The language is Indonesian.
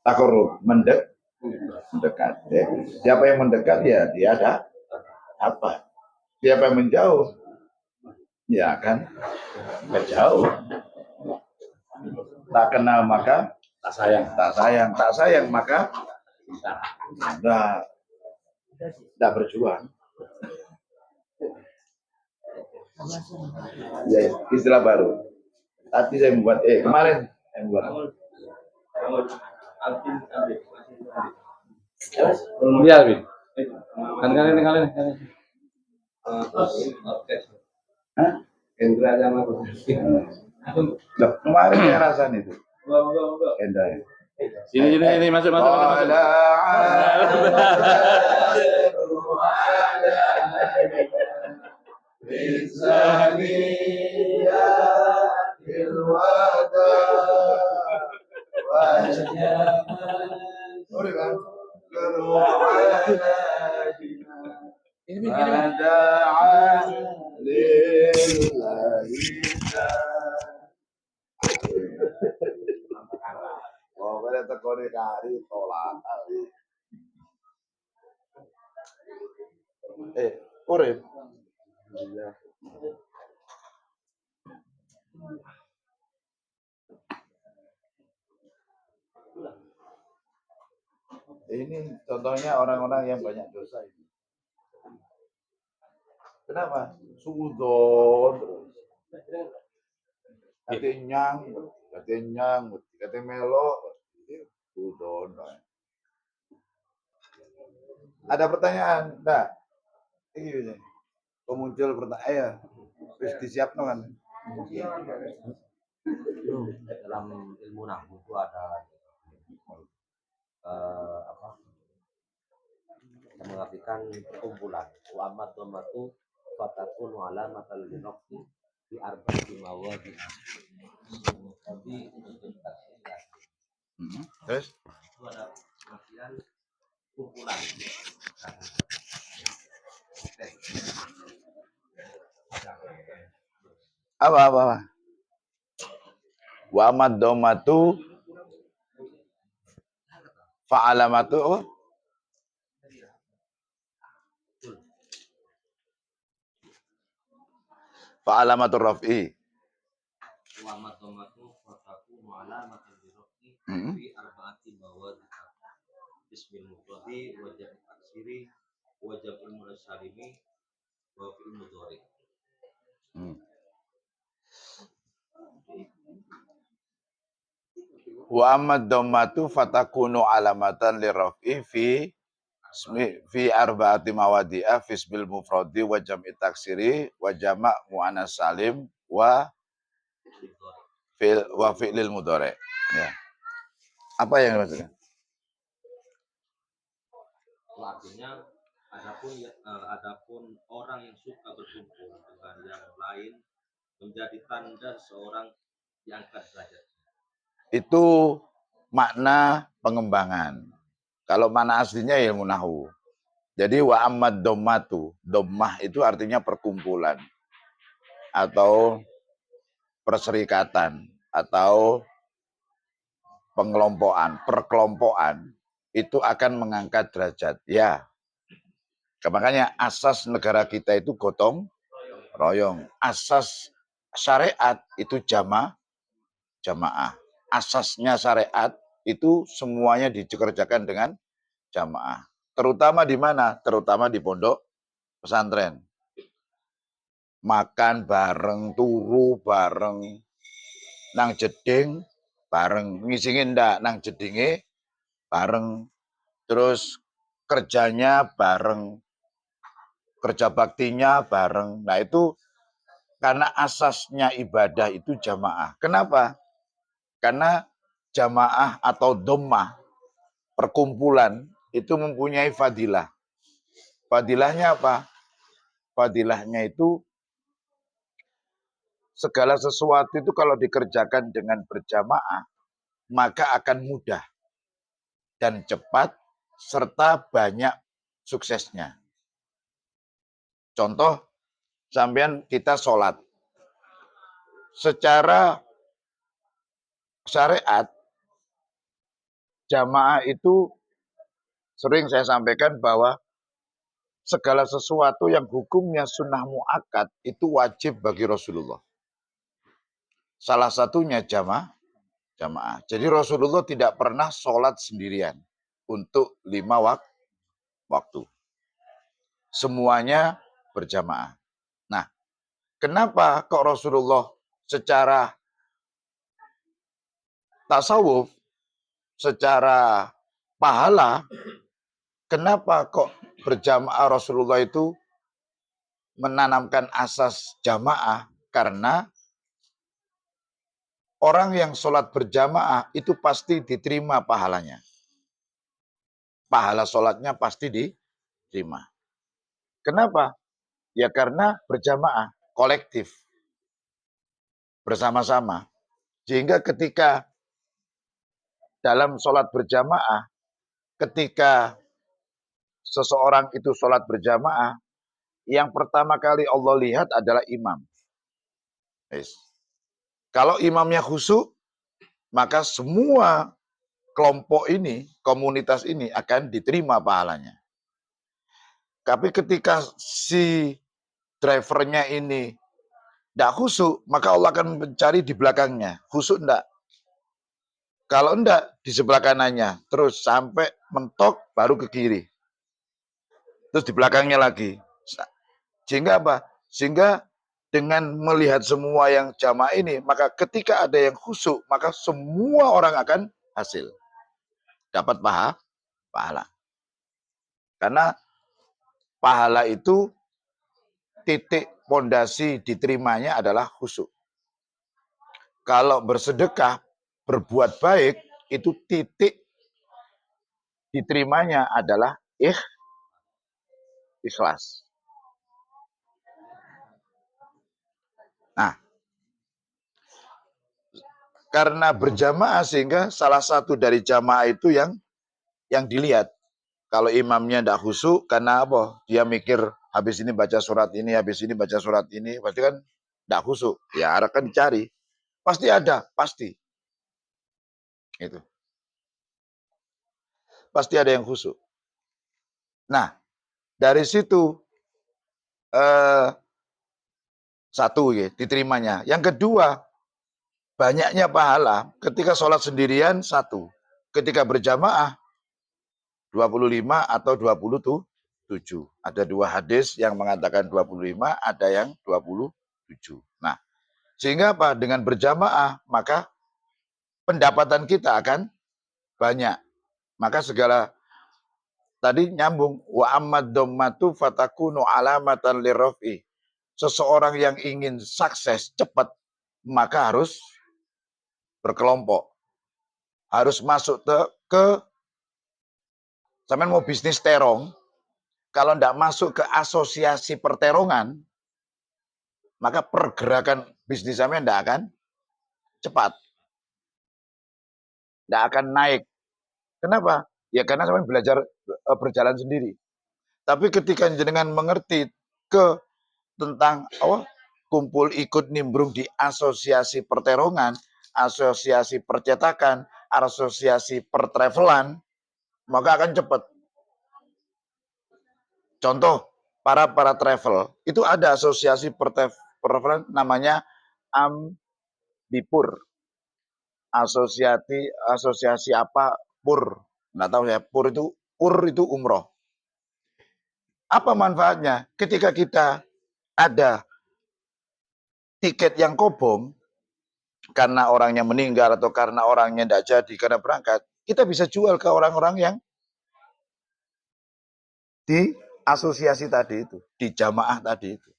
Takarrub, mendekat. Ya. Siapa yang mendekat ya dia ada apa? Siapa yang menjauh ya akan menjauh. Tak kenal maka tak sayang, tak sayang maka tidak berjuang. Ya, istilah baru. Tadi saya membuat kemarin saya membuat. Iya, Bin. Kalian. Hendra sama Loh, kemarin saya rasain itu. Hendra. Ini masuk. Urip. Ini contohnya orang-orang yang banyak dosa ini. Kenapa? Suudon terus. Katanya melo, suudon. Ada pertanyaan? Enggak. Ini muncul pertanyaan. Terus disiapkan kan? Dalam ilmu nahwu itu ada yang mengartikan kumpulan. Wa amma dhammatu fatakunu alamatan linafsi di arba'ati mawadi. Tapi untuk tafsir Terus itu ada pengertian kumpulan. apa? Wa madomatu fa'alamatu fa'alamatu raf'i. Wa madomatu fatakunu alamatan linafsi di arba'ati mawadi. Bismil mufradi wa jam'i taksiri wa jam'il munasalimi wa fi'il mudhari. Wa amad dhammatu fatakunu alamatan liraf'i fi arba'ati mawadi'a fi ismil mufradi wa jam'i taksiri wa jama' muannas salim wa fi'lil mudhari. Ya. Apa yang maksudnya? Artinya adapun orang yang suka berkumpul dengan yang lain menjadi tanda seorang diangkat derajat. Itu makna pengembangan. Kalau makna aslinya ilmu nahwu. Jadi wa ammad dhammatu, dhammah itu artinya perkumpulan atau perserikatan atau perkelompokan itu akan mengangkat derajat. Ya. Makanya asas negara kita itu gotong royong. Asas syariat itu jamaah. Asasnya syariat itu semuanya dikerjakan dengan jamaah. Terutama di mana? Terutama di pondok pesantren. Makan bareng, turu bareng, nang jeding bareng, ngisingin ndak nang jedinge bareng, terus kerjanya bareng, kerja baktinya bareng. Nah itu karena asasnya ibadah itu jamaah. Kenapa? Karena jamaah atau dhammah, perkumpulan, itu mempunyai fadilah. Fadilahnya apa? Fadilahnya itu segala sesuatu itu kalau dikerjakan dengan berjamaah, maka akan mudah dan cepat serta banyak suksesnya. Contoh, sampean kita sholat. secara syariat, jamaah itu sering saya sampaikan bahwa segala sesuatu yang hukumnya sunnah muakkad itu wajib bagi Rasulullah. Salah satunya jamaah. Jadi Rasulullah tidak pernah sholat sendirian untuk 5 waktu. Semuanya berjamaah. Nah, kenapa kok Rasulullah secara tasawuf, secara pahala, kenapa kok berjamaah Rasulullah itu menanamkan asas jamaah? Karena orang yang sholat berjamaah itu pasti diterima pahalanya. Pahala sholatnya pasti diterima. Kenapa? Ya karena berjamaah, kolektif, bersama-sama. Sehingga ketika dalam sholat berjamaah, ketika seseorang itu sholat berjamaah, yang pertama kali Allah lihat adalah imam. Yes. Kalau imamnya khusyuk, maka semua kelompok ini, komunitas ini akan diterima pahalanya. Tapi ketika si drivernya ini tidak khusyuk, maka Allah akan mencari di belakangnya. Khusyuk enggak? Kalau enggak, di sebelah kanannya. Terus sampai mentok, baru ke kiri. Terus di belakangnya lagi. Sehingga apa? Sehingga dengan melihat semua yang jamaah ini, maka ketika ada yang khusyuk, maka semua orang akan hasil. Dapat pahala. Karena pahala itu titik pondasi diterimanya adalah khusyuk. Kalau bersedekah, berbuat baik, itu titik diterimanya adalah ikhlas. Nah, karena berjamaah sehingga salah satu dari jamaah itu yang dilihat. Kalau imamnya tidak khusyuk, karena apa? Dia mikir habis ini baca surat ini, habis ini baca surat ini, pasti kan tidak khusyuk. Ya akan dicari. Pasti ada, pasti. Itu. Pasti ada yang khusyuk. Nah, dari situ satu ya, diterimanya. Yang kedua, banyaknya pahala ketika sholat sendirian 1. Ketika berjamaah 25 atau 27. Ada 2 hadis yang mengatakan 25, ada yang 27. Nah, sehingga apa? Dengan berjamaah, maka pendapatan kita akan banyak. Maka segala tadi nyambung wa ammad dhammatu fatakunu alamatan liraf'i. Seseorang yang ingin sukses cepat, maka harus berkelompok. Harus masuk ke sampean mau bisnis terong, kalau tidak masuk ke asosiasi perterongan, maka pergerakan bisnis sampean tidak akan cepat. Tidak akan naik. Kenapa? Ya karena sampean belajar berjalan sendiri. Tapi ketika jenengan mengerti tentang kumpul ikut nimbrung di asosiasi perterongan, asosiasi percetakan, asosiasi pertravelan, maka akan cepat. Contoh, para travel, itu ada asosiasi pertravelan namanya Ambipur. Asosiasi apa? Pur. Nggak tahu ya, pur itu umroh. Apa manfaatnya? Ketika kita ada tiket yang kobong, karena orangnya meninggal atau karena orangnya tidak jadi, karena berangkat, kita bisa jual ke orang-orang yang di asosiasi tadi itu, di jamaah tadi itu.